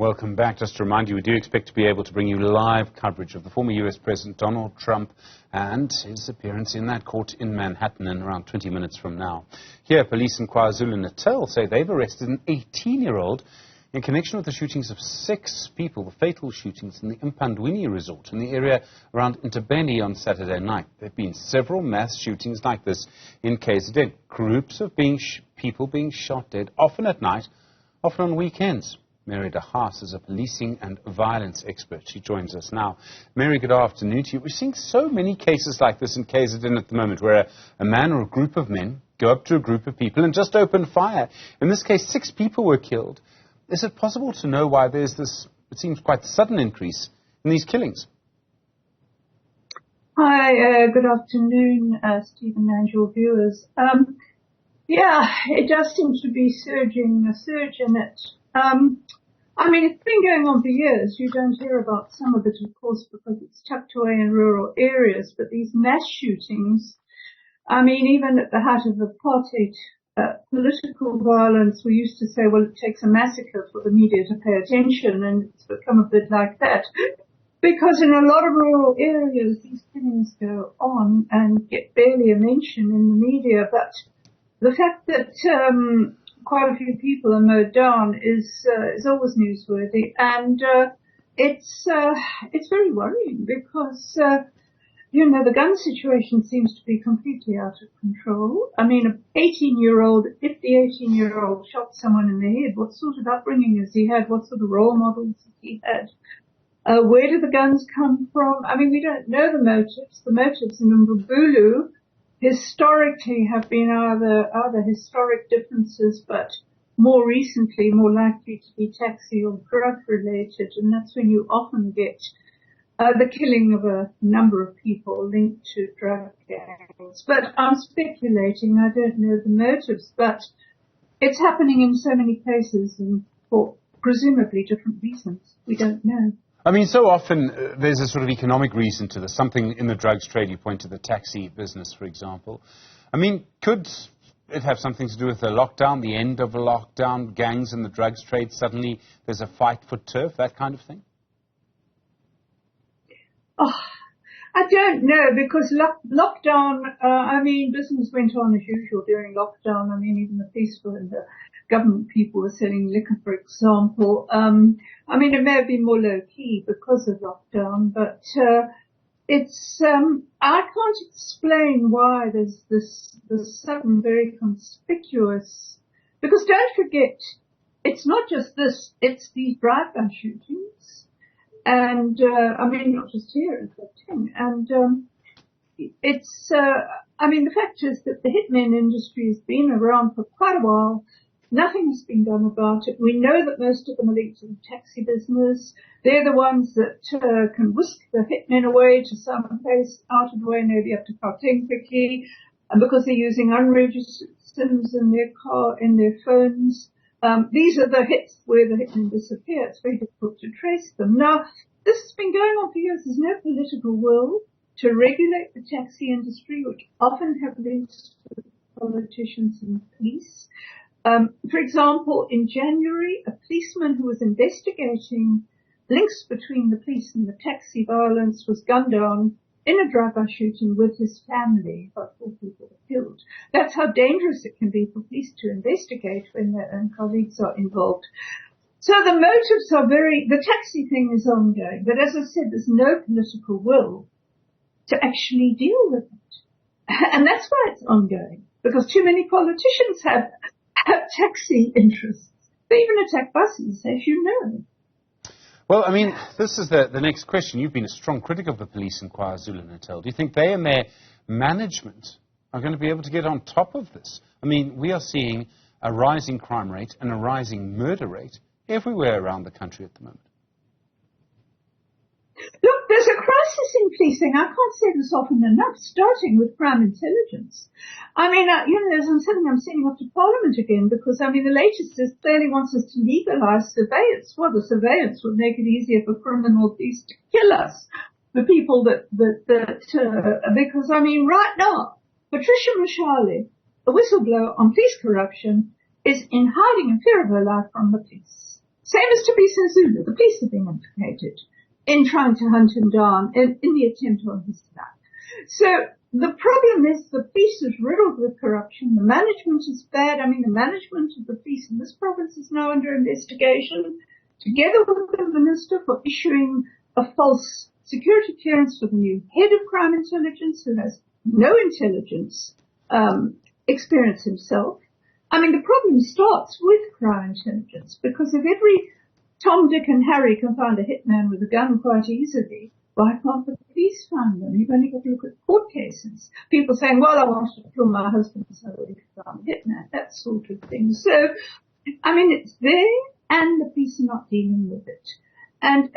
Welcome back. Just to remind you, we do expect to be able to bring you live coverage of the former US President Donald Trump and his appearance in that court in Manhattan in around 20 minutes from now. Here, police in KwaZulu-Natal say they've arrested an 18-year-old in connection with the shootings of 6 people, the fatal shootings in the Empandwini Resort in the area around Empandwini on Saturday night. There have been several mass shootings like this in KZN. Groups of people being shot dead, often at night, often on weekends. Mary de Haas is a policing and violence expert. She joins us now. Mary, good afternoon to you. We're seeing so many cases like this in KZN at the moment, where a man or a group of men go up to a group of people and just open fire. In this case, 6 people were killed. Is it possible to know why there's this, it seems, quite sudden increase in these killings? Hi, good afternoon, Stephen and your viewers. Yeah, it does seem to be a surge in it. I mean, it's been going on for years. You don't hear about some of it, of course, because it's tucked away in rural areas. But these mass shootings, I mean, even at the height of apartheid, political violence, we used to say, well, it takes a massacre for the media to pay attention, and it's become a bit like that. Because in a lot of rural areas, these killings go on and get barely a mention in the media. But the fact that quite a few people are mowed down is always newsworthy, and it's very worrying because you know, the gun situation seems to be completely out of control. I mean, if the 18-year-old shot someone in the head, what sort of upbringing has he had? What sort of role models has he had? Where do the guns come from? I mean, we don't know the motives. The motives in Mbulu historically have been either historic differences, but more recently more likely to be taxi or drug related, and that's when you often get the killing of a number of people linked to drug gangs. But I'm speculating, I don't know the motives, but it's happening in so many places and for presumably different reasons. We don't know. I mean, so often there's a sort of economic reason to this, something in the drugs trade. You point to the taxi business, for example. I mean, could it have something to do with the lockdown, the end of a lockdown, gangs in the drugs trade, suddenly there's a fight for turf, that kind of thing? Oh, I don't know, because lockdown, I mean, business went on as usual during lockdown. I mean, even the police were and the government people were selling liquor, for example. I mean, it may have been more low-key because of lockdown, but it's, I can't explain why there's this sudden, very conspicuous, because don't forget, it's not just this, it's these drive-by shootings. And, I mean, not just here in Gauteng. And, it's, I mean, the fact is that the hitman industry has been around for quite a while. Nothing has been done about it. We know that most of them are linked to the taxi business. They're the ones that can whisk the hitmen away to some place out of the way, maybe up to Gauteng quickly, and because they're using unregistered SIMs in their car, in their phones. These are the hits where the hitmen disappear. It's very difficult to trace them. Now, this has been going on for years. There's no political will to regulate the taxi industry, which often have links to politicians and police. For example, in January, a policeman who was investigating links between the police and the taxi violence was gunned down in a drive-by shooting with his family. About 4 people were killed. That's how dangerous it can be for police to investigate when their own colleagues are involved. So the motives are the taxi thing is ongoing, but as I said, there's no political will to actually deal with it. And that's why it's ongoing, because too many politicians have taxi interests. They even attack buses, as you know. Well, I mean, this is the next question. You've been a strong critic of the police in KwaZulu-Natal. Do you think they and their management are going to be able to get on top of this? I mean, we are seeing a rising crime rate and a rising murder rate everywhere around the country at the moment. Look, there's a crisis in policing. I can't say this often enough, starting with crime intelligence. I mean, you know, as I'm saying, I'm sending off to Parliament again because, I mean, the latest is clearly wants us to legalise surveillance. Well, the surveillance would make it easier for criminal police to kill us, the people because, I mean, right now, Patricia Mashale, a whistleblower on police corruption, is in hiding in fear of her life from the police. Same as to be Zulu. The police have been implicated in trying to hunt him down in the attempt on his life. So the problem is the police is riddled with corruption. The management is bad. I mean, the management of the police in this province is now under investigation, together with the minister for issuing a false security clearance for the new head of crime intelligence, who has no intelligence experience himself. I mean, the problem starts with crime intelligence, because if every Tom, Dick and Harry can find a hitman with a gun quite easily, why can't the police find them? You've only got to look at court cases. People saying, well, I wanted to kill my husband, so I found a hitman, that sort of thing. So, I mean, it's there, and the police are not dealing with it. And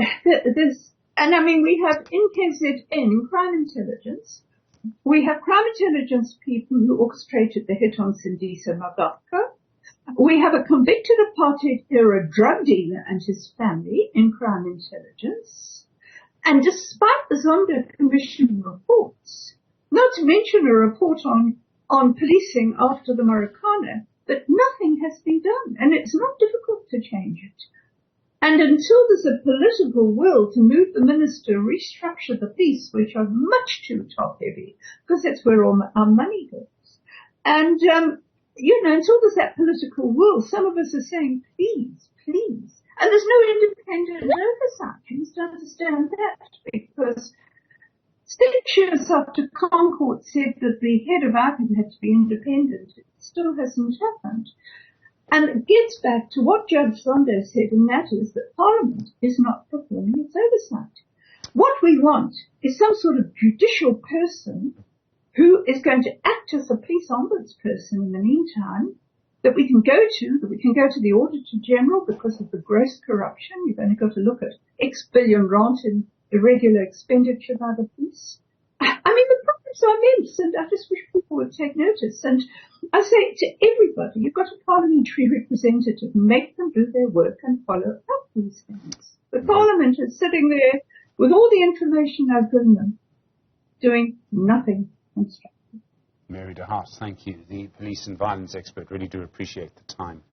I mean, we have in KZN crime intelligence. We have crime intelligence people who orchestrated the hit on Sindisa Magafka. We have a convicted apartheid-era drug dealer and his family in crime intelligence. And despite the Zondo Commission reports, not to mention a report on policing after the Marikana, that nothing has been done. And it's not difficult to change it. And until there's a political will to move the minister, restructure the police, which are much too top-heavy, because that's where all our money goes. And, until there's that political will, some of us are saying, please, please. And there's no independent oversight. You must understand that, because 6 years after Concord said that the head of IPID had to be independent, it still hasn't happened. And it gets back to what Judge Zondo said, and that is that Parliament is not performing its oversight. What we want is some sort of judicial person who is going to act as a police ombudsperson in the meantime, that we can go to the Auditor General because of the gross corruption. You've only got to look at X billion rand in irregular expenditure by the police. I mean, the problems are immense, and I just wish people would take notice. And I say to everybody, you've got a parliamentary representative, make them do their work and follow up these things. The Parliament is sitting there with all the information I've given them, doing nothing constructive. Mary de Haas, thank you. The police and violence expert, really do appreciate the time.